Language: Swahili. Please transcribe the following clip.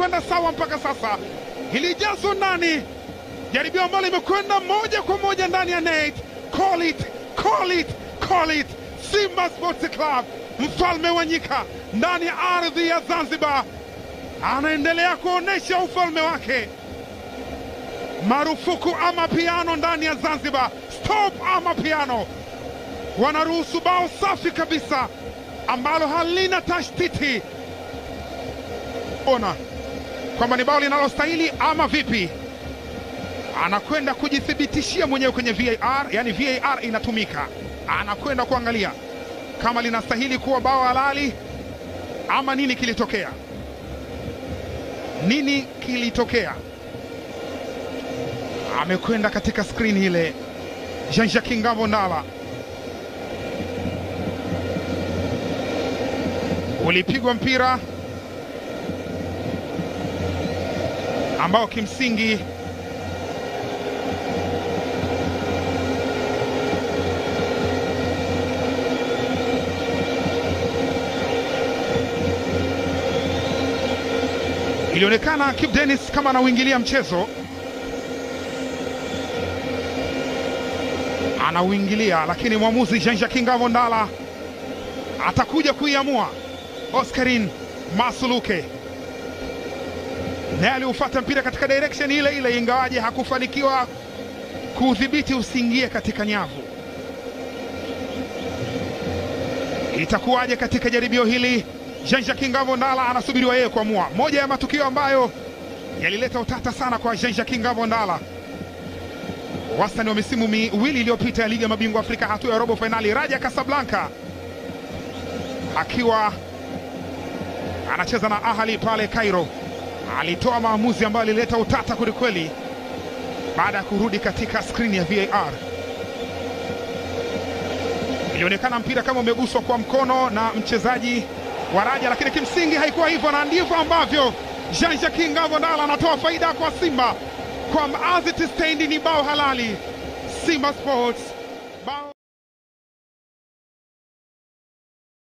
kwenda sawa mpaka sasa. Ilijazwa ndani. Jaribio ambalo limekwenda moja kwa moja ndani ya net. Call it, call it, call it. Simba Sports Club, mfalme wa nyika ndani ya ardhi ya Zanzibar, anaendelea kuonesha ufalme wake. Marufuku ama piano ndani ya Zanzibar. Stop ama piano. Wanaruhusu bao safi kabisa ambalo halina tashtiti. Ona kwamba ni bao linalostahili ama vipi. Anakwenda kujithibitishia mwenyewe kwenye VAR, yani VAR inatumika. Anakwenda kuangalia kama linastahili kuwa bao halali ama nini kilitokea. Nini kilitokea? Amekwenda katika screen ile Jean-Jacques Ngambo Ndala. Ulipigwa mpira ambao kimsingi ilionekana Kibu Denis kama anauingilia mchezo. Anauingilia, lakini mwamuzi Jean-Jacques Ngambo Ndala atakuja kuiamua. Oscarin Masuluke naye aliufuata mpira katika direction ile ile, ingawaje hakufanikiwa kuudhibiti usiingie katika nyavu. Itakuwaje katika jaribio hili? Jean-Jacques Ngambo Ndala anasubiriwa yeye kuamua. Moja ya matukio ambayo yalileta utata sana kwa Jean-Jacques Ngambo Ndala, wastani wa misimu miwili iliyopita ya Ligi ya Mabingwa Afrika hatua ya robo finali, Raja Casablanca akiwa anacheza na Ahli pale Cairo, alitoa maamuzi ambayo yalileta utata kwelikweli baada ya kurudi katika screen ya VAR. Ilionekana mpira kama umeguswa kwa mkono na mchezaji wa Raja, lakini kimsingi haikuwa hivyo, na ndivyo ambavyo Jean-Jacques Ngambo Ndala anatoa faida kwa Simba, kwa as it is stained ni bao halali. Simba Sports